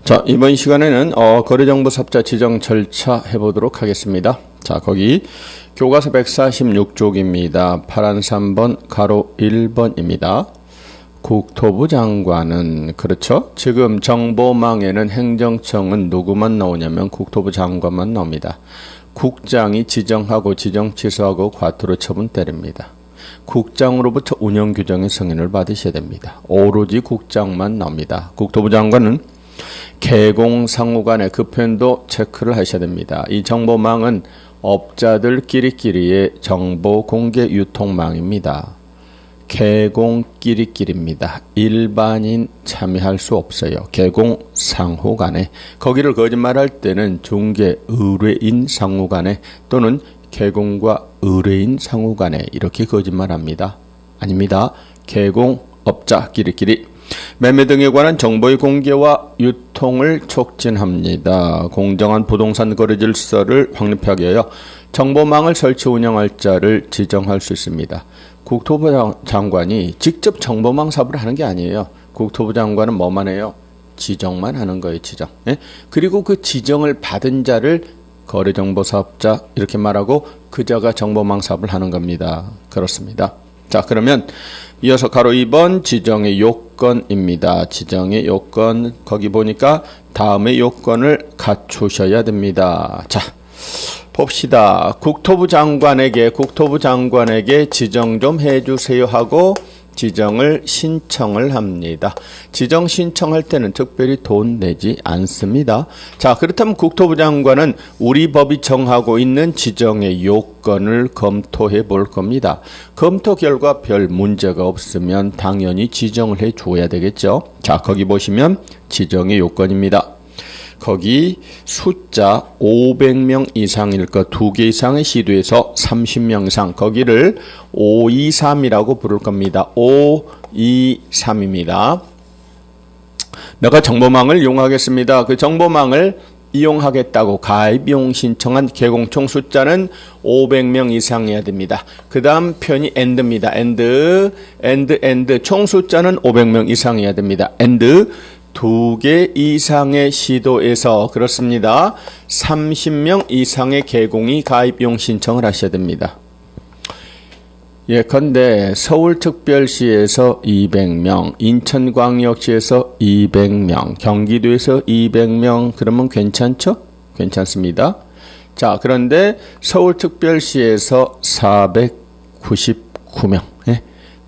자, 이번 시간에는 거래정보사업자 지정 절차 해보도록 하겠습니다. 자, 거기 교과서 146쪽입니다. 파란 3번 가로 1번입니다. 국토부 장관은, 그렇죠? 지금 정보망에는 행정청은 누구만 나오냐면 국토부 장관만 나옵니다. 국장이 지정하고 지정 취소하고 과태료 처분 때립니다. 국장으로부터 운영규정의 승인을 받으셔야 됩니다. 오로지 국장만 나옵니다. 국토부 장관은 개공상호간의 그 표현도 체크를 하셔야 됩니다. 이 정보망은 업자들끼리의 정보 공개 유통망입니다. 개공끼리입니다. 일반인 참여할 수 없어요. 개공상호간에, 거기를 거짓말할 때는 중개 의뢰인 상호간에 또는 개공과 의뢰인 상호간에 이렇게 거짓말합니다. 아닙니다. 개공업자끼리 매매 등에 관한 정보의 공개와 유통을 촉진합니다. 공정한 부동산 거래 질서를 확립하기 위하여 정보망을 설치 운영할 자를 지정할 수 있습니다. 국토부 장관이 직접 정보망 사업을 하는 게 아니에요. 국토부 장관은 뭐만 해요? 지정만 하는 거예요. 지정. 예? 그리고 그 지정을 받은 자를 거래정보사업자 이렇게 말하고 그 자가 정보망 사업을 하는 겁니다. 그렇습니다. 자, 그러면 이어서 가로 2번 지정의 요건입니다. 지정의 요건, 거기 보니까 다음의 요건을 갖추셔야 됩니다. 자, 봅시다. 국토부 장관에게 지정 좀 해주세요 하고 지정을 신청을 합니다. 지정 신청할 때는 특별히 돈 내지 않습니다. 자, 그렇다면 국토부 장관은 우리 법이 정하고 있는 지정의 요건을 검토해 볼 겁니다. 검토 결과 별 문제가 없으면 당연히 지정을 해 줘야 되겠죠. 자, 거기 보시면 지정의 요건입니다. 거기 숫자 500명 이상일 것 2개 이상의 시도에서 30명 이상, 거기를 523이라고 부를 겁니다. 523입니다. 내가 정보망을 이용하겠습니다. 그 정보망을 이용하겠다고 가입비용 신청한 개공총 숫자는 500명 이상이어야 됩니다. 그 다음 표현이 and입니다. and 총 숫자는 500명 이상이어야 됩니다. and 2개 이상의 시도에서, 그렇습니다, 30명 이상의 개공이 가입비용 신청을 하셔야 됩니다. 예컨대 서울특별시에서 200명, 인천광역시에서 200명, 경기도에서 200명, 그러면 괜찮죠? 괜찮습니다. 자, 그런데 서울특별시에서 499명,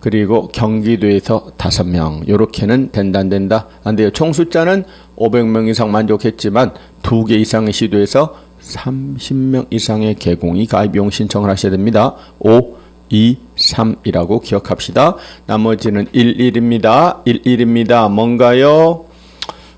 그리고 경기도에서 5명, 요렇게는 된다 안 된다? 안 돼요. 총 숫자는 500명 이상 만족했지만 2개 이상의 시도에서 30명 이상의 개공이 가입비용 신청을 하셔야 됩니다. 5, 2, 3이라고 기억합시다. 나머지는 11입니다. 뭔가요?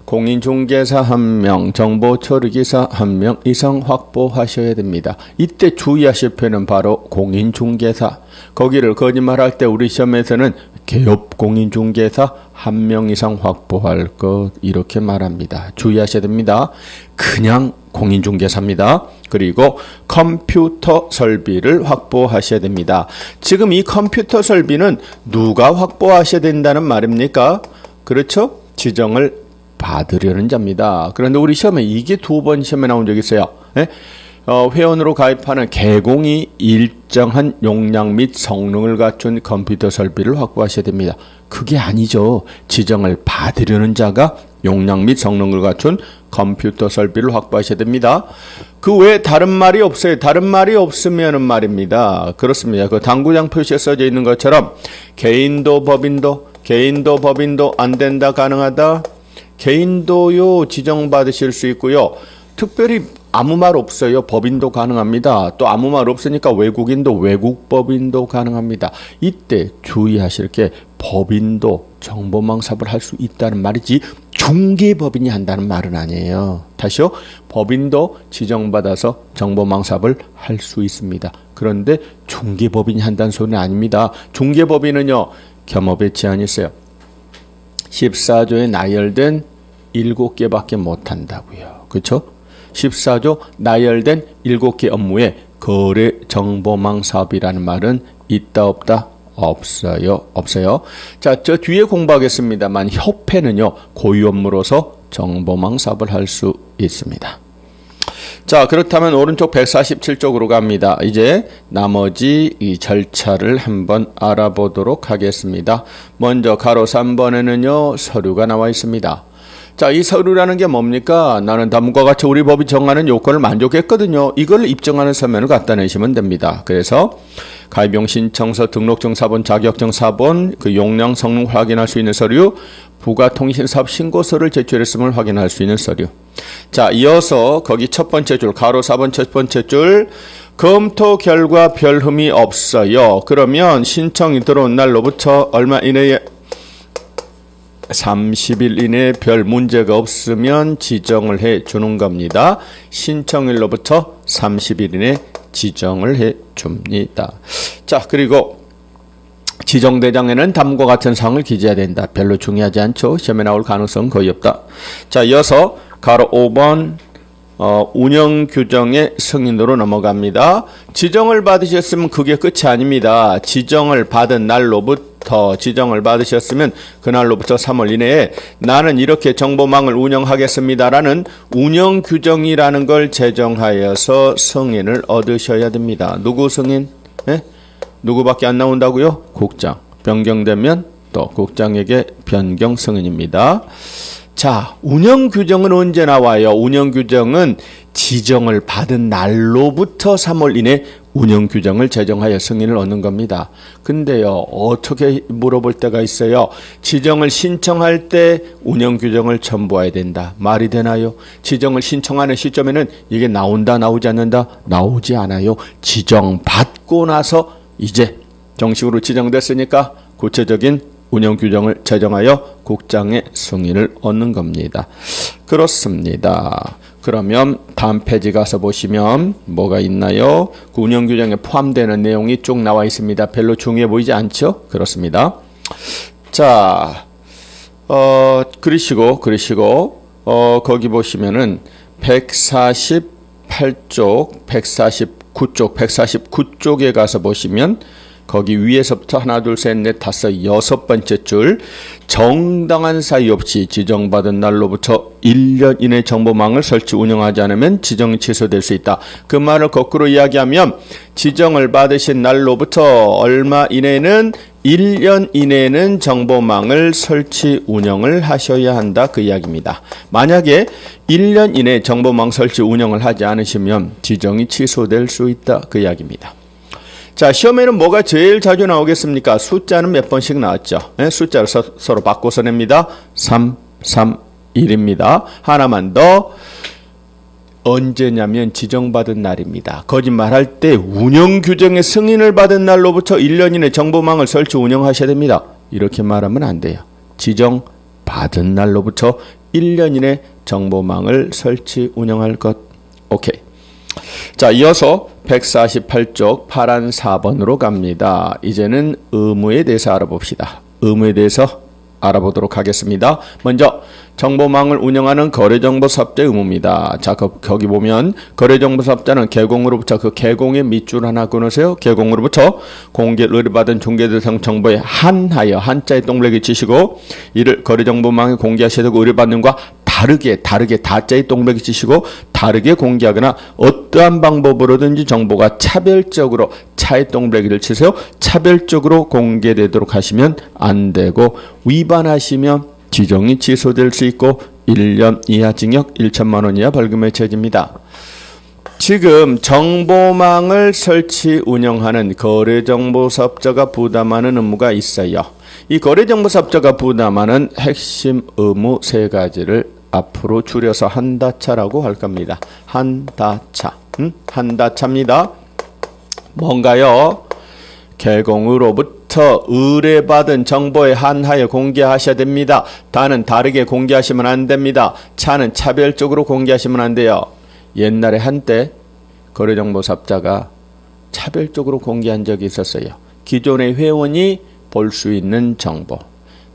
공인중개사 1명, 정보처리기사 1명 이상 확보하셔야 됩니다. 이때 주의하실 표현은 바로 공인중개사. 거기를 거짓말할 때 우리 시험에서는 개업 공인중개사 1명 이상 확보할 것, 이렇게 말합니다. 주의하셔야 됩니다. 그냥 공인중개사입니다. 그리고 컴퓨터 설비를 확보하셔야 됩니다. 지금 이 컴퓨터 설비는 누가 확보하셔야 된다는 말입니까? 그렇죠? 지정을 받으려는 자입니다. 그런데 우리 시험에 이게 2번 시험에 나온 적이 있어요. 회원으로 가입하는 개공이 일정한 용량 및 성능을 갖춘 컴퓨터 설비를 확보하셔야 됩니다. 그게 아니죠. 지정을 받으려는 자가 용량 및 성능을 갖춘 컴퓨터 설비를 확보하셔야 됩니다. 그 외에 다른 말이 없어요. 다른 말이 없으면은 말입니다. 그렇습니다. 그 당구장 표시에 써져 있는 것처럼 개인도 법인도 안 된다, 가능하다. 개인도요, 지정받으실 수 있고요. 특별히 아무 말 없어요. 법인도 가능합니다. 또 아무 말 없으니까 외국인도, 외국법인도 가능합니다. 이때 주의하실 게 법인도 정보망 사업을 할 수 있다는 말이지 중개법인이 한다는 말은 아니에요. 다시요. 법인도 지정받아서 정보망 사업을 할 수 있습니다. 그런데 중개법인이 한다는 소리는 아닙니다. 중개법인은요, 겸업에 제한이 있어요. 14조에 나열된 7개밖에 못한다고요. 그렇죠? 14조 나열된 7개 업무에 거래 정보망 사업이라는 말은 있다 없다? 없어요. 자, 저 뒤에 공부하겠습니다만 협회는요, 고유 업무로서 정보망 사업을 할 수 있습니다. 자, 그렇다면 오른쪽 147쪽으로 갑니다. 이제 나머지 이 절차를 한번 알아보도록 하겠습니다. 먼저 가로 3번에는요, 서류가 나와 있습니다. 자, 이 서류라는 게 뭡니까? 나는 다음과 같이 우리 법이 정하는 요건을 만족했거든요. 이걸 입증하는 서면을 갖다 내시면 됩니다. 그래서 가입용 신청서, 등록증 사본, 자격증 사본, 그 용량 성능 확인할 수 있는 서류, 부가통신사업 신고서를 제출했음을 확인할 수 있는 서류. 자, 이어서 거기 첫 번째 줄, 가로 4번 첫 번째 줄, 검토 결과 별 흠이 없어요. 그러면 신청이 들어온 날로부터 얼마 이내에 30일 이내에 별 문제가 없으면 지정을 해 주는 겁니다. 신청일로부터 30일 이내에 지정을 해 줍니다. 자, 그리고 지정대장에는 다음과 같은 사항을 기재해야 된다. 별로 중요하지 않죠. 시험에 나올 가능성은 거의 없다. 자, 이어서 가로 5번 운영규정의 승인으로 넘어갑니다. 지정을 받으셨으면 그게 끝이 아닙니다. 지정을 받은 날로부터 지정을 받으셨으면 그날로부터 3월 이내에 나는 이렇게 정보망을 운영하겠습니다라는 운영규정이라는 걸 제정하여서 승인을 얻으셔야 됩니다. 누구 승인? 네? 누구밖에 안 나온다고요? 국장. 변경되면 또 국장에게 변경 승인입니다. 자, 운영규정은 언제 나와요? 운영규정은 지정을 받은 날로부터 3월 이내 운영규정을 제정하여 승인을 얻는 겁니다. 근데요, 어떻게 물어볼 때가 있어요? 지정을 신청할 때 운영규정을 첨부해야 된다. 말이 되나요? 지정을 신청하는 시점에는 이게 나온다, 나오지 않는다? 나오지 않아요. 지정받고 나서 이제 정식으로 지정됐으니까 구체적인 운영규정을 제정하여 국장의 승인을 얻는 겁니다. 그렇습니다. 그러면 다음 페이지 가서 보시면 뭐가 있나요? 그 운영규정에 포함되는 내용이 쭉 나와 있습니다. 별로 중요해 보이지 않죠? 그렇습니다. 자, 그러시고 거기 보시면은 148쪽, 149쪽에 가서 보시면 거기 위에서부터 하나, 둘, 셋, 넷, 다섯, 여섯 번째 줄 정당한 사유 없이 지정받은 날로부터 1년 이내 정보망을 설치 운영하지 않으면 지정이 취소될 수 있다. 그 말을 거꾸로 이야기하면 지정을 받으신 날로부터 얼마 이내는 1년 이내는 정보망을 설치 운영을 하셔야 한다. 그 이야기입니다. 만약에 1년 이내 정보망 설치 운영을 하지 않으시면 지정이 취소될 수 있다. 그 이야기입니다. 자, 시험에는 뭐가 제일 자주 나오겠습니까? 숫자는 몇 번씩 나왔죠. 네? 숫자를 서로 바꿔서 냅니다. 3, 3, 1입니다. 하나만 더. 언제냐면 지정받은 날입니다. 거짓말할 때 운영규정의 승인을 받은 날로부터 1년 이내 정보망을 설치 운영하셔야 됩니다. 이렇게 말하면 안 돼요. 지정받은 날로부터 1년 이내 정보망을 설치 운영할 것. 오케이. 자, 이어서 148쪽 파란 4번으로 갑니다. 이제는 의무에 대해서 알아봅시다. 의무에 대해서 알아보도록 하겠습니다. 먼저 정보망을 운영하는 거래정보사업자의 의무입니다. 자, 거기 보면 거래정보사업자는 개공으로부터 그 개공의 밑줄 하나 끊으세요. 개공으로부터 공개를 의뢰받은 중개대상 정보에 한하여 한자의 동그라미 치시고 이를 거래정보망에 공개하셔야 되고 의뢰받는 것과 다르게 다자의 동그라미 치시고 다르게 공개하거나 어떠한 방법으로든지 정보가 차별적으로 차의 동그라미를 치세요. 차별적으로 공개되도록 하시면 안 되고 위반하시면 지정이 취소될 수 있고 1년 이하 징역 1천만 원 이하 벌금에 처해집니다. 지금 정보망을 설치 운영하는 거래정보사업자가 부담하는 의무가 있어요. 이 거래정보사업자가 부담하는 핵심 의무 세 가지를 앞으로 줄여서 한다차라고 할 겁니다. 한다차. 한다차입니다. 뭔가요? 개공으로부터 의뢰받은 정보에 한하여 공개하셔야 됩니다. 다는 다르게 공개하시면 안 됩니다. 차는 차별적으로 공개하시면 안 돼요. 옛날에 한때 거래정보사업자가 차별적으로 공개한 적이 있었어요. 기존의 회원이 볼 수 있는 정보,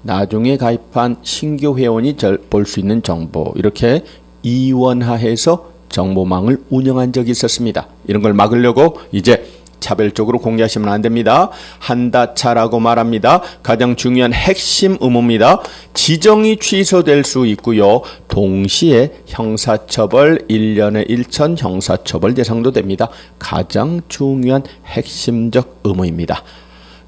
나중에 가입한 신규 회원이 볼 수 있는 정보, 이렇게 이원화해서 정보망을 운영한 적이 있었습니다. 이런 걸 막으려고 이제 차별적으로 공개하시면 안 됩니다. 한다차라고 말합니다. 가장 중요한 핵심 의무입니다. 지정이 취소될 수 있고요. 동시에 형사처벌 1년에 1천 형사처벌 대상도 됩니다. 가장 중요한 핵심적 의무입니다.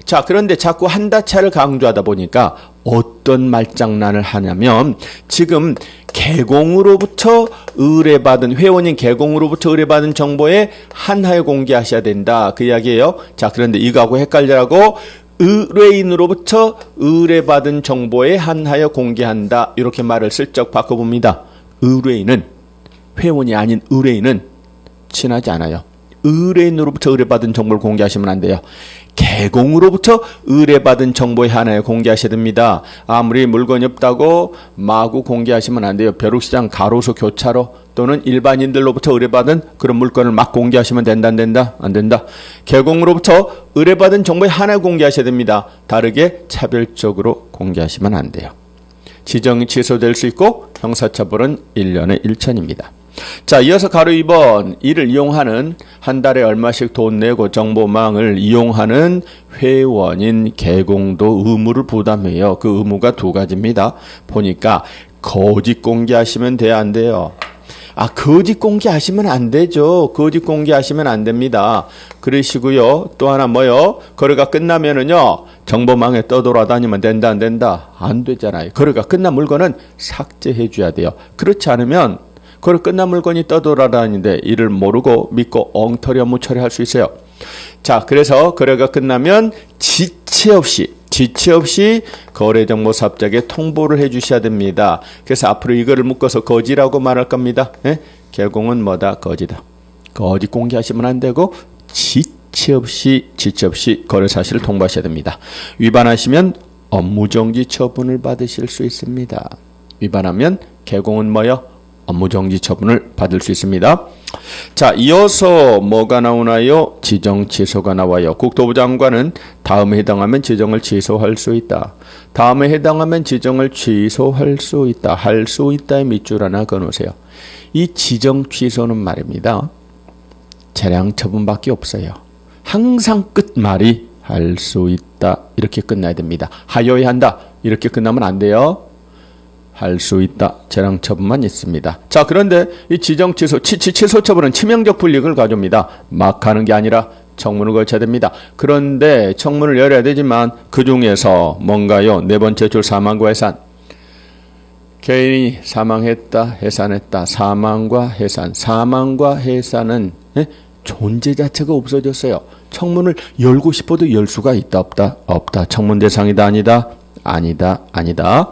자, 그런데 자꾸 한다차를 강조하다 보니까 어떤 말장난을 하냐면 지금 개공으로부터 의뢰받은 회원인 개공으로부터 의뢰받은 정보에 한하여 공개하셔야 된다. 그 이야기예요. 자, 그런데 이거하고 헷갈리라고 의뢰인으로부터 의뢰받은 정보에 한하여 공개한다. 이렇게 말을 슬쩍 바꿔봅니다. 의뢰인은 회원이 아닌 의뢰인은 친하지 않아요. 의뢰인으로부터 의뢰받은 정보를 공개하시면 안 돼요. 개공으로부터 의뢰받은 정보에 한하여 공개하셔야 됩니다. 아무리 물건이 없다고 마구 공개하시면 안 돼요. 벼룩시장, 가로수, 교차로 또는 일반인들로부터 의뢰받은 그런 물건을 막 공개하시면 된다, 안 된다? 안 된다. 개공으로부터 의뢰받은 정보에 한하여 공개하셔야 됩니다. 다르게 차별적으로 공개하시면 안 돼요. 지정이 취소될 수 있고 형사처벌은 1년에 1천입니다. 자, 이어서 가로 2번. 이를 이용하는 한 달에 얼마씩 돈 내고 정보망을 이용하는 회원인 개공도 의무를 부담해요. 그 의무가 두 가지입니다. 보니까 거짓 공개하시면 돼야 안 돼요. 거짓 공개하시면 안 되죠. 거짓 공개하시면 안 됩니다. 그러시고요. 또 하나 뭐요? 거래가 끝나면은요. 정보망에 떠돌아다니면 된다, 안 된다? 안 되잖아요. 거래가 끝난 물건은 삭제해 줘야 돼요. 그렇지 않으면 거래 끝난 물건이 떠돌아다니는데 이를 모르고 믿고 엉터리 업무 처리할 수 있어요. 자, 그래서 거래가 끝나면 지체 없이 거래정보사업자에게 통보를 해 주셔야 됩니다. 그래서 앞으로 이거를 묶어서 거지라고 말할 겁니다. 예? 개공은 뭐다? 거지다. 거짓 공개하시면 안 되고 지체 없이 거래 사실을 통보하셔야 됩니다. 위반하시면 업무정지 처분을 받으실 수 있습니다. 위반하면 개공은 뭐요? 업무정지 처분을 받을 수 있습니다. 자, 이어서 뭐가 나오나요? 지정 취소가 나와요. 국토부 장관은 다음에 해당하면 지정을 취소할 수 있다. 다음에 해당하면 지정을 취소할 수 있다. 할 수 있다의 밑줄 하나 그어놓으세요. 이 지정 취소는 말입니다. 재량 처분밖에 없어요. 항상 끝말이 할 수 있다. 이렇게 끝나야 됩니다. 하여야 한다. 이렇게 끝나면 안 돼요. 할 수 있다. 재량 처분만 있습니다. 자, 그런데 이 지정 취소, 취소 처분은 치명적 불이익을 가져옵니다. 막 하는 게 아니라 청문을 거쳐야 됩니다. 그런데 청문을 열어야 되지만 그 중에서 뭔가요? 네 번째 줄 사망과 해산. 개인이 사망했다, 해산했다. 사망과 해산. 사망과 해산은 존재 자체가 없어졌어요. 청문을 열고 싶어도 열 수가 있다, 없다? 없다. 청문 대상이다, 아니다? 아니다.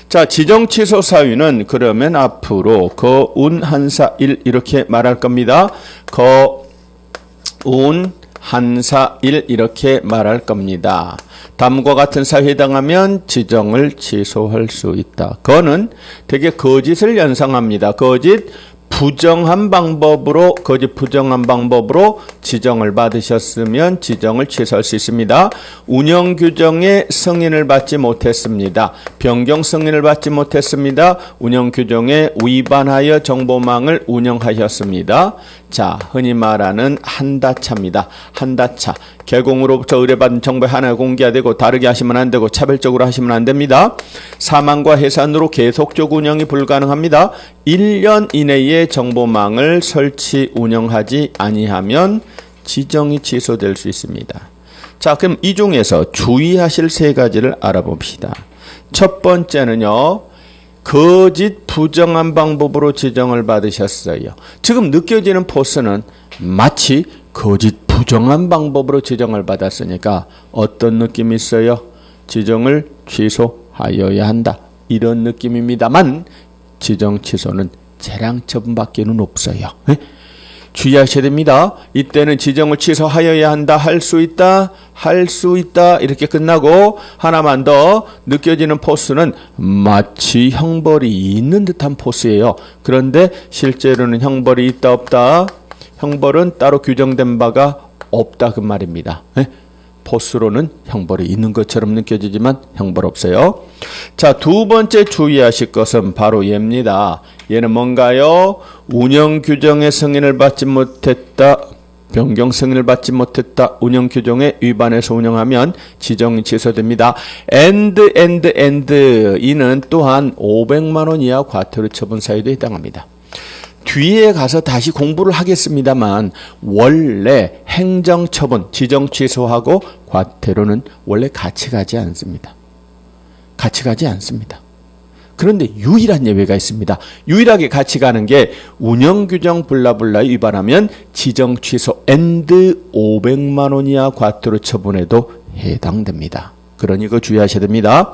자, 지정 취소 사유는 그러면 앞으로 거운 한사일 이렇게 말할 겁니다. 거운 한사일 이렇게 말할 겁니다. 다음과 같은 사유에 해당하면 지정을 취소할 수 있다. 거는 되게 거짓을 연상합니다. 거짓 부정한 방법으로 지정을 받으셨으면 지정을 취소할 수 있습니다. 운영 규정의 승인을 받지 못했습니다. 변경 승인을 받지 못했습니다. 운영 규정에 위반하여 정보망을 운영하셨습니다. 자, 흔히 말하는 한다차입니다. 한다차. 개공으로부터 의뢰받은 정보에 하나 공개되고 다르게 하시면 안 되고 차별적으로 하시면 안 됩니다. 사망과 해산으로 계속적 운영이 불가능합니다. 1년 이내에 정보망을 설치 운영하지 아니하면 지정이 취소될 수 있습니다. 자, 그럼 이 중에서 주의하실 세 가지를 알아봅시다. 첫 번째는요. 거짓 부정한 방법으로 지정을 받으셨어요. 지금 느껴지는 포스는 마치 거짓 부정한 방법으로 지정을 받았으니까 어떤 느낌이 있어요? 지정을 취소하여야 한다. 이런 느낌입니다만 지정 취소는 재량 처분밖에는 없어요. 주의하셔야 됩니다. 이때는 지정을 취소하여야 한다. 할 수 있다. 이렇게 끝나고 하나만 더 느껴지는 포스는 마치 형벌이 있는 듯한 포스예요. 그런데 실제로는 형벌이 있다 없다. 형벌은 따로 규정된 바가 없다 그 말입니다. 포스로는 형벌이 있는 것처럼 느껴지지만 형벌 없어요. 자, 두 번째 주의하실 것은 바로 얘입니다. 얘는 뭔가요? 운영 규정의 승인을 받지 못했다. 변경 승인을 받지 못했다. 운영 규정에 위반해서 운영하면 지정이 취소됩니다. and 이는 또한 500만 원 이하 과태료 처분 사유에 해당합니다. 뒤에 가서 다시 공부를 하겠습니다만 원래 행정처분, 지정 취소하고 과태료는 원래 같이 가지 않습니다. 같이 가지 않습니다. 그런데 유일한 예외가 있습니다. 유일하게 같이 가는 게 운영규정 블라블라에 위반하면 지정 취소 and 500만 원 이하 과태료 처분에도 해당됩니다. 그러니 이거 주의하셔야 됩니다.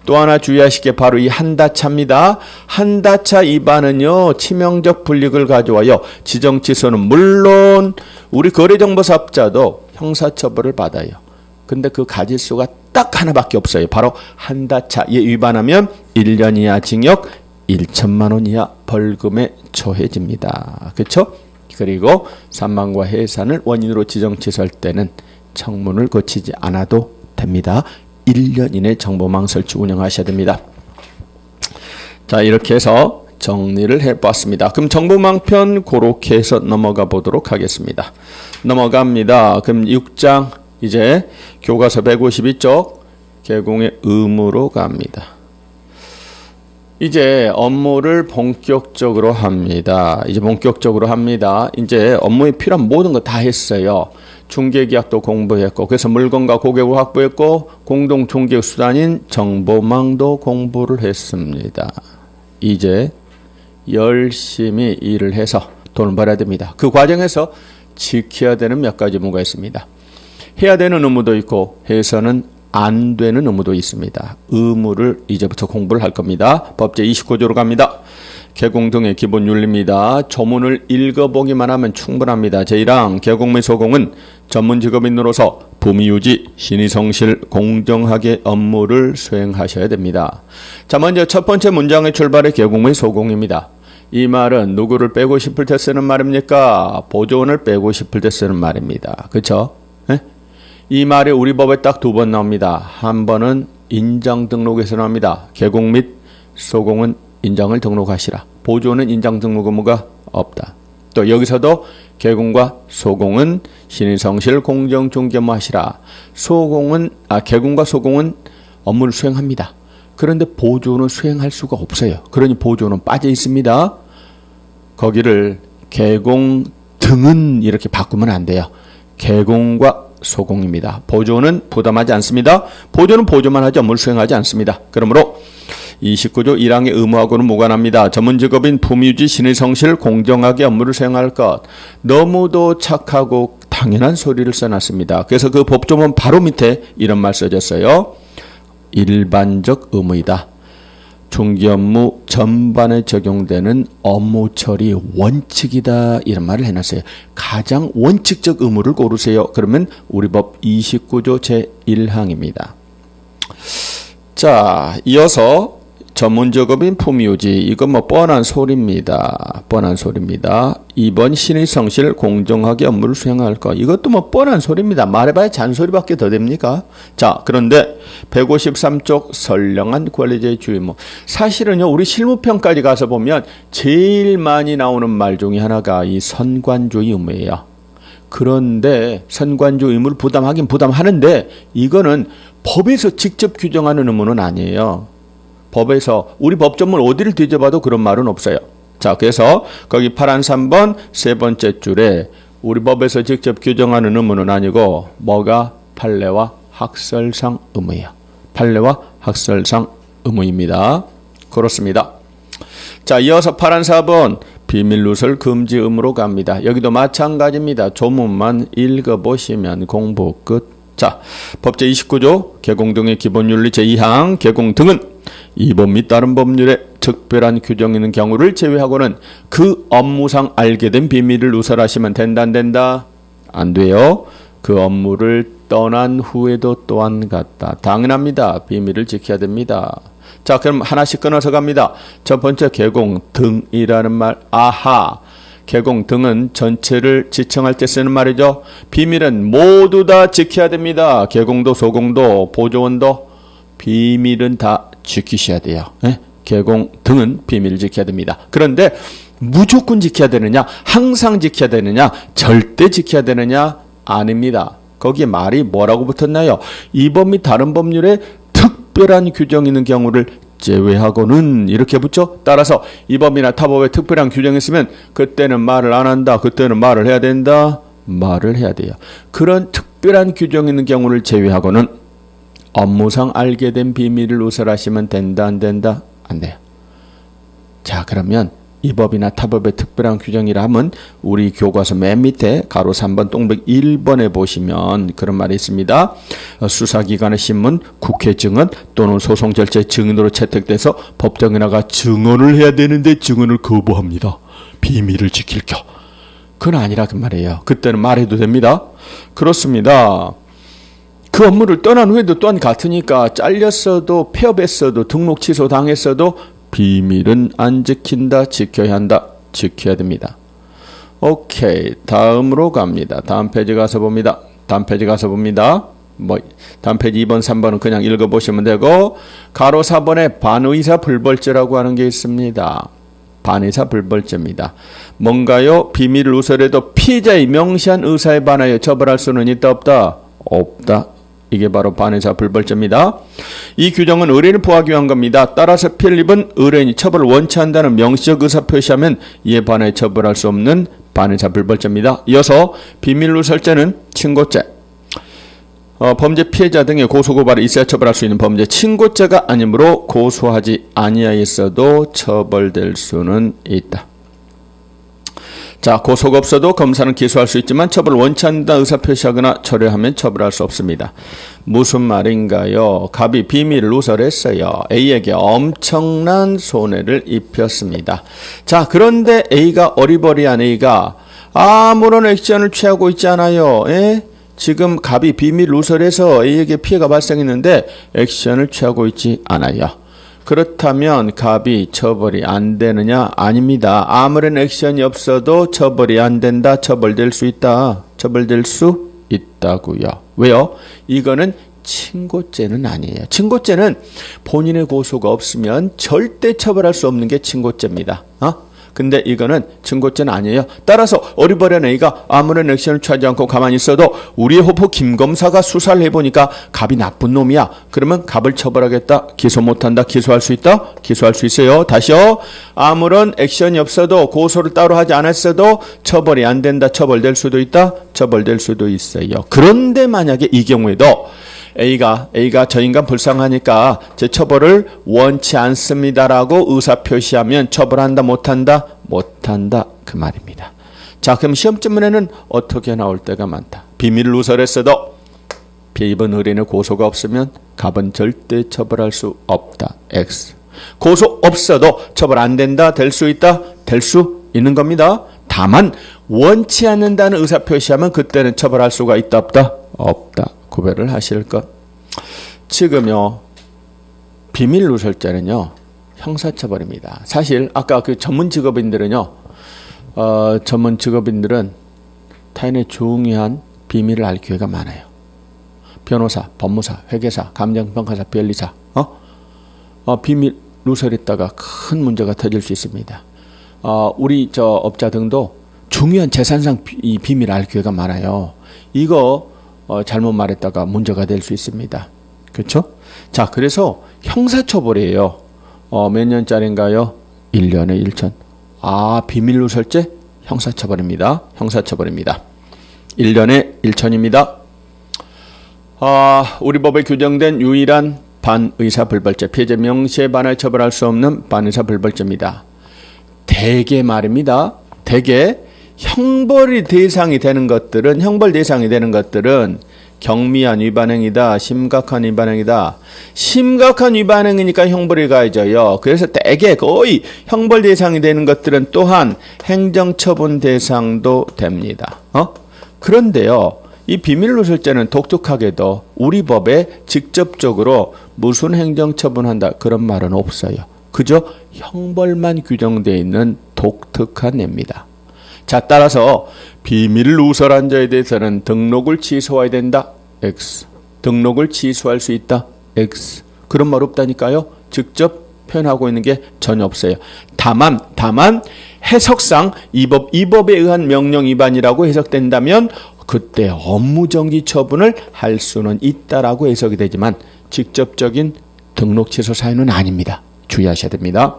또 하나 주의하실 게 바로 이 한다차입니다. 한다차 위반은요, 치명적 불이익을 가져와요. 지정 취소는 물론 우리 거래정보사업자도 형사처벌을 받아요. 근데 그 가지수가 딱 하나밖에 없어요. 바로 한다차에 위반하면 1년 이하 징역 1천만 원 이하 벌금에 처해집니다. 그렇죠? 그리고 사망과 해산을 원인으로 지정 취소할 때는 청문을 거치지 않아도 됩니다. 1년 이내 정보망 설치 운영하셔야 됩니다. 자, 이렇게 해서 정리를 해봤습니다. 그럼 정보망 편 그렇게 해서 넘어가 보도록 하겠습니다. 넘어갑니다. 그럼 6장 이제 교과서 152쪽 개공의 의무로 갑니다. 이제 업무를 본격적으로 합니다. 이제 업무에 필요한 모든 거 다 했어요. 중개계약도 공부했고, 그래서 물건과 고객을 확보했고, 공동 중개 수단인 정보망도 공부를 했습니다. 이제 열심히 일을 해서 돈을 벌어야 됩니다. 그 과정에서 지켜야 되는 몇 가지 의무가 있습니다. 해야 되는 의무도 있고 해서는 안 되는 의무도 있습니다. 의무를 이제부터 공부를 할 겁니다. 법제 29조로 갑니다. 개공 등의 기본 윤리입니다. 조문을 읽어보기만 하면 충분합니다. 제1항 개공 및 소공은 전문 직업인으로서 부미유지, 신의성실, 공정하게 업무를 수행하셔야 됩니다. 자, 먼저 첫 번째 문장의 출발의 개공 및 소공입니다. 이 말은 누구를 빼고 싶을 때 쓰는 말입니까? 보조원을 빼고 싶을 때 쓰는 말입니다. 그렇죠? 이 말이 우리 법에 딱 2번 나옵니다. 한 번은 인장 등록에서 나옵니다. 개공 및 소공은 인장을 등록하시라. 보조는 인장 등록 의무가 없다. 또 여기서도 개공과 소공은 신의성실 공정중개무 하시라. 개공과 소공은 업무를 수행합니다. 그런데 보조는 수행할 수가 없어요. 그러니 보조는 빠져 있습니다. 거기를 개공 등은 이렇게 바꾸면 안 돼요. 개공과 소공입니다. 보조는 부담하지 않습니다. 보조는 보조만 하지 업무를 수행하지 않습니다. 그러므로 29조 1항의 의무하고는 무관합니다. 전문직업인 부미유지 신의성실 공정하게 업무를 수행할 것. 너무도 착하고 당연한 소리를 써놨습니다. 그래서 그 법조문 바로 밑에 이런 말 써졌어요. 일반적 의무이다. 중개업무 전반에 적용되는 업무 처리 원칙이다. 이런 말을 해놨어요. 가장 원칙적 의무를 고르세요. 그러면 우리 법 29조 제1항입니다. 자, 이어서 전문직업인 부미유지. 이거 뭐 뻔한 소리입니다. 2번 신의성실 공정하게 업무를 수행할 것. 이것도 뭐 뻔한 소리입니다. 말해봐야 잔소리밖에 더 됩니까? 자, 그런데 153쪽 선량한 관리자의 주의무. 사실은요, 우리 실무편까지 가서 보면 제일 많이 나오는 말 중에 하나가 이 선관주의 의무예요. 그런데 선관주의 의무를 부담하긴 부담하는데 이거는 법에서 직접 규정하는 의무는 아니에요. 법에서 우리 법조문 어디를 뒤져봐도 그런 말은 없어요. 자, 그래서 거기 파란 3번 세 번째 줄에 우리 법에서 직접 규정하는 의무는 아니고 뭐가 판례와 학설상 의무예요. 판례와 학설상 의무입니다. 그렇습니다. 자, 이어서 파란 4번 비밀누설 금지 의무로 갑니다. 여기도 마찬가지입니다. 조문만 읽어보시면 공부 끝. 자, 법제 29조 개공 등의 기본윤리 제2항 개공 등은 이 법 및 다른 법률에 특별한 규정이 있는 경우를 제외하고는 그 업무상 알게 된 비밀을 누설하시면 된다 안 된다? 안 돼요. 그 업무를 떠난 후에도 또한 같다. 당연합니다. 비밀을 지켜야 됩니다. 자, 그럼 하나씩 끊어서 갑니다. 첫 번째 개공 등이라는 말. 아하. 개공 등은 전체를 지칭할 때 쓰는 말이죠. 비밀은 모두 다 지켜야 됩니다. 개공도 소공도 보조원도 비밀은 다 지키셔야 돼요. 네? 개공 등은 비밀을 지켜야 됩니다. 그런데 무조건 지켜야 되느냐? 항상 지켜야 되느냐? 절대 지켜야 되느냐? 아닙니다. 거기에 말이 뭐라고 붙었나요? 이 법 및 다른 법률에 특별한 규정이 있는 경우를 제외하고는 이렇게 붙죠. 따라서 이 법이나 타법에 특별한 규정이 있으면 그때는 말을 안 한다. 그때는 말을 해야 된다. 말을 해야 돼요. 그런 특별한 규정이 있는 경우를 제외하고는 업무상 알게 된 비밀을 누설하시면 된다. 안 된다? 안 돼요. 자, 그러면 이 법이나 타법의 특별한 규정이라 하면 우리 교과서 맨 밑에 가로 3번 동백 1번에 보시면 그런 말이 있습니다. 수사기관의 신문, 국회 증언 또는 소송 절차의 증인으로 채택돼서 법정에 나가 증언을 해야 되는데 증언을 거부합니다. 비밀을 지킬 겨. 그건 아니라 그 말이에요. 그때는 말해도 됩니다. 그렇습니다. 그 업무를 떠난 후에도 또한 같으니까 잘렸어도 폐업했어도 등록 취소 당했어도 비밀은 안 지킨다. 지켜야 한다. 지켜야 됩니다. 오케이. 다음으로 갑니다. 다음 페이지 가서 봅니다. 다음 페이지 가서 봅니다. 다음 페이지 2번, 3번은 그냥 읽어보시면 되고 가로 4번에 반의사 불벌죄라고 하는 게 있습니다. 반의사 불벌죄입니다. 뭔가요? 비밀을 누설해도 피해자의 명시한 의사에 반하여 처벌할 수는 있다 없다? 없다. 이게 바로 반의사 불벌죄입니다. 이 규정은 의뢰인을 보호하기 위한 겁니다. 따라서 필립은 의뢰인이 처벌을 원치 한다는 명시적 의사 표시하면 이에 반하여 처벌할 수 없는 반의사 불벌죄입니다. 이어서 비밀 누설죄는 친고죄. 범죄 피해자 등의 고소고발이 있어야 처벌할 수 있는 범죄 친고죄가 아니므로 고소하지 아니하였어도 처벌될 수는 있다. 자, 고소가 없어도 검사는 기소할 수 있지만 처벌을 원치 않는다 의사표시하거나 철회하면 처벌할 수 없습니다. 무슨 말인가요? 갑이 비밀을 누설했어요. A에게 엄청난 손해를 입혔습니다. 자, 그런데 A가 어리버리한 A가 아무런 액션을 취하고 있지 않아요. 지금 갑이 비밀 누설해서 A에게 피해가 발생했는데 액션을 취하고 있지 않아요. 그렇다면 갑이 처벌이 안 되느냐? 아닙니다. 아무런 액션이 없어도 처벌이 안 된다. 처벌될 수 있다. 처벌될 수 있다고요. 왜요? 이거는 친고죄는 아니에요. 친고죄는 본인의 고소가 없으면 절대 처벌할 수 없는 게 친고죄입니다. 근데 이거는 친고죄는 아니에요. 따라서 어리버리한 A가 아무런 액션을 취하지 않고 가만히 있어도 우리의 호포 김 검사가 수사를 해보니까 갑이 나쁜 놈이야. 그러면 갑을 처벌하겠다. 기소 못한다. 기소할 수 있다. 기소할 수 있어요. 다시요. 아무런 액션이 없어도 고소를 따로 하지 않았어도 처벌이 안 된다. 처벌될 수도 있다. 처벌될 수도 있어요. 그런데 만약에 이 경우에도 A가 저 인간 불쌍하니까 제 처벌을 원치 않습니다라고 의사표시하면 처벌한다 못한다? 못한다 그 말입니다. 자, 그럼 시험지문에는 어떻게 나올 때가 많다. 비밀을 누설했어도 피해 입은 의뢰인의 고소가 없으면 갑은 절대 처벌할 수 없다. X. 고소 없어도 처벌 안 된다. 될 수 있다. 될 수 있는 겁니다. 다만 원치 않는다는 의사표시하면 그때는 처벌할 수가 있다 없다? 없다. 구별을 하실 것. 지금요, 비밀 누설죄는요, 형사처벌입니다. 사실 아까 그 전문 직업인들은요, 전문 직업인들은 타인의 중요한 비밀을 알 기회가 많아요. 변호사, 법무사, 회계사, 감정평가사, 변리사, 비밀 누설했다가 큰 문제가 터질 수 있습니다. 우리 업자 등도 중요한 재산상 이 비밀을 알 기회가 많아요. 이거 잘못 말했다가 문제가 될 수 있습니다. 그렇죠? 자, 그래서 형사처벌이에요. 몇 년짜리인가요? 1년에 1천. 비밀 누설죄? 형사처벌입니다. 형사처벌입니다. 1년에 1천입니다. 우리 법에 규정된 유일한 반의사불벌죄, 피해자 명시에 반하여 처벌할 수 없는 반의사불벌죄입니다. 대개 말입니다. 대개 형벌 대상이 되는 것들은 경미한 위반행위다. 심각한 위반행위다. 심각한 위반행위니까 형벌이 가해져요. 그래서 대개 거의 형벌 대상이 되는 것들은 또한 행정처분 대상도 됩니다. 그런데요, 이 비밀누설죄는 독특하게도 우리 법에 직접적으로 무슨 행정처분한다 그런 말은 없어요. 그저 형벌만 규정되어 있는 독특한 예입니다. 자, 따라서 비밀을 누설한 자에 대해서는 등록을 취소해야 된다. X. 등록을 취소할 수 있다. X. 그런 말 없다니까요. 직접 표현하고 있는 게 전혀 없어요. 다만 해석상 이 법에 의한 명령 위반이라고 해석된다면 그때 업무정지 처분을 할 수는 있다라고 해석이 되지만 직접적인 등록 취소 사유는 아닙니다. 주의하셔야 됩니다.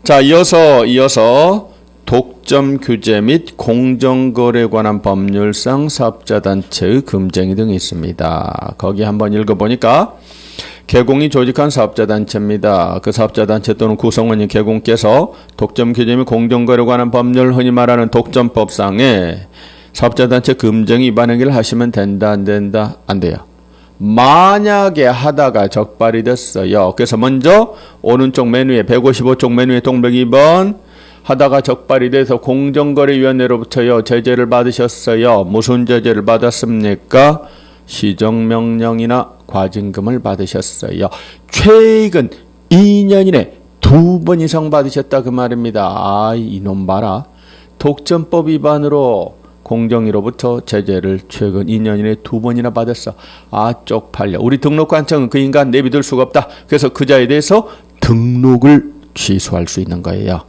자, 이어서 독점 규제 및 공정거래에 관한 법률상 사업자단체의 금쟁이 등이 있습니다. 거기 한번 읽어보니까 개공이 조직한 사업자단체입니다. 그 사업자단체 또는 구성원인 개공께서 독점 규제 및 공정거래에 관한 법률 흔히 말하는 독점법상에 사업자단체 금쟁 위반 행위를 하시면 된다, 안 된다? 안 돼요. 만약에 하다가 적발이 됐어요. 그래서 먼저 오른쪽 메뉴에 155쪽 메뉴에 동백 2번 하다가 적발이 돼서 공정거래위원회로부터요 제재를 받으셨어요. 무슨 제재를 받았습니까? 시정명령이나 과징금을 받으셨어요. 최근 2년 이내 2번 이상 받으셨다 그 말입니다. 이놈 봐라. 독점법 위반으로 공정위로부터 제재를 최근 2년 이내 2번이나 받았어. 쪽팔려. 우리 등록관청은 그 인간 내비둘 수가 없다. 그래서 그 자에 대해서 등록을 취소할 수 있는 거예요.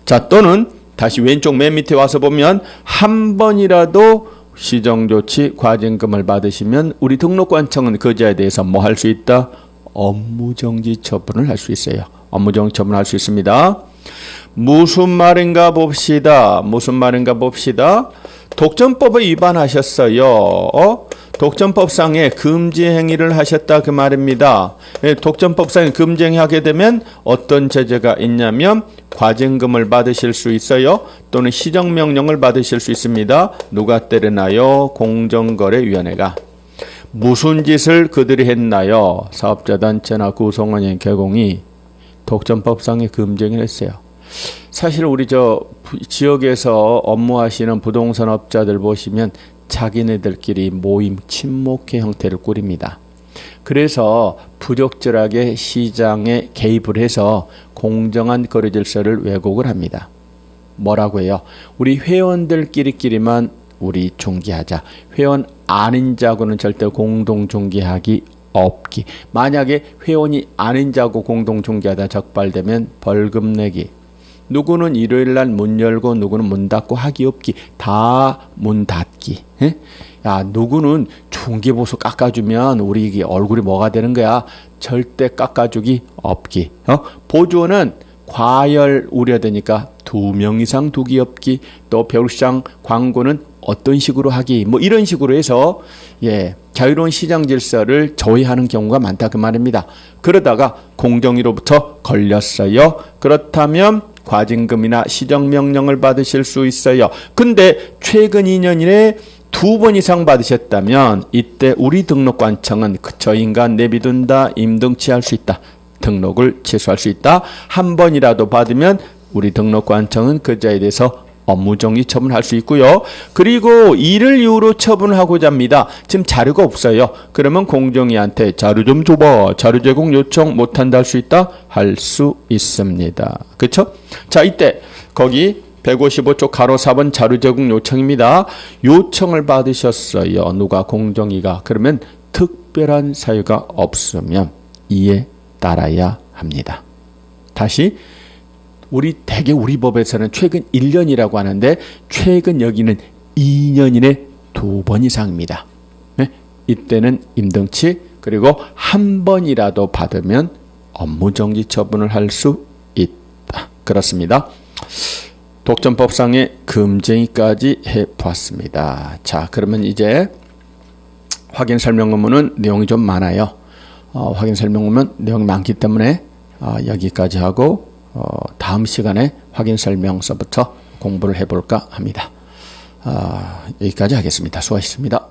자, 또는 다시 왼쪽 맨 밑에 와서 보면 한 번이라도 시정조치 과징금을 받으시면 우리 등록관청은 그 자에 대해서 뭐 할 수 있다? 업무정지 처분을 할 수 있어요. 업무정지 처분을 할 수 있습니다. 무슨 말인가 봅시다. 독점법을 위반하셨어요. 독점법상에 금지 행위를 하셨다 그 말입니다. 독점법상에 금지 행위하게 되면 어떤 제재가 있냐면 과징금을 받으실 수 있어요. 또는 시정명령을 받으실 수 있습니다. 누가 때리나요? 공정거래위원회가. 무슨 짓을 그들이 했나요? 사업자단체나 구성원인 개공이 독점법상에 금지 행위를 했어요. 사실 우리 지역에서 업무하시는 부동산업자들 보시면 자기네들끼리 모임 친목회 형태를 꾸립니다. 그래서 부적절하게 시장에 개입을 해서 공정한 거래 질서를 왜곡을 합니다. 뭐라고 해요? 우리 회원들끼리만 우리 중개하자. 회원 아닌 자고는 절대 공동 중개하기 없기. 만약에 회원이 아닌 자고 공동 중개하다 적발되면 벌금 내기. 누구는 일요일날 문 열고 누구는 문 닫고 하기 없기. 다 문 닫기. 야, 누구는 중개보수 깎아주면 우리 이게 얼굴이 뭐가 되는 거야? 절대 깎아주기 없기. 보조는 과열 우려되니까 2명 이상 두기 없기. 또 별시장 광고는 어떤 식으로 하기. 뭐 이런 식으로 해서 자유로운 시장 질서를 저해하는 경우가 많다 그 말입니다. 그러다가 공정위로부터 걸렸어요. 그렇다면 과징금이나 시정명령을 받으실 수 있어요. 근데 최근 2년 이내에 2번 이상 받으셨다면 이때 우리 등록관청은 저 인간 내비둔다, 임등치할 수 있다. 등록을 취소할 수 있다. 한 번이라도 받으면 우리 등록관청은 그 자에 대해서 업무정지 처분할 수 있고요. 그리고 이를 이유로 처분을 하고자 합니다. 지금 자료가 없어요. 그러면 공정위한테 자료 좀 줘봐. 자료 제공 요청 못한다 할 수 있다? 할 수 있습니다. 그렇죠? 자, 이때 거기 155쪽 가로 4번 자료 제공 요청입니다. 요청을 받으셨어요. 누가? 공정위가. 그러면 특별한 사유가 없으면 이에 따라야 합니다. 다시 대개 우리 법에서는 최근 1년이라고 하는데 최근 여기는 2년 이내 2번 이상입니다. 이때는 임등치 그리고 한 번이라도 받으면 업무정지 처분을 할 수 있다. 그렇습니다. 독점법상의 금쟁이까지 해봤습니다. 자, 그러면 이제 확인 설명 의무는 내용이 좀 많아요. 확인 설명 의무는 내용이 많기 때문에 여기까지 하고 다음 시간에 확인 설명서부터 공부를 해볼까 합니다. 여기까지 하겠습니다. 수고하셨습니다.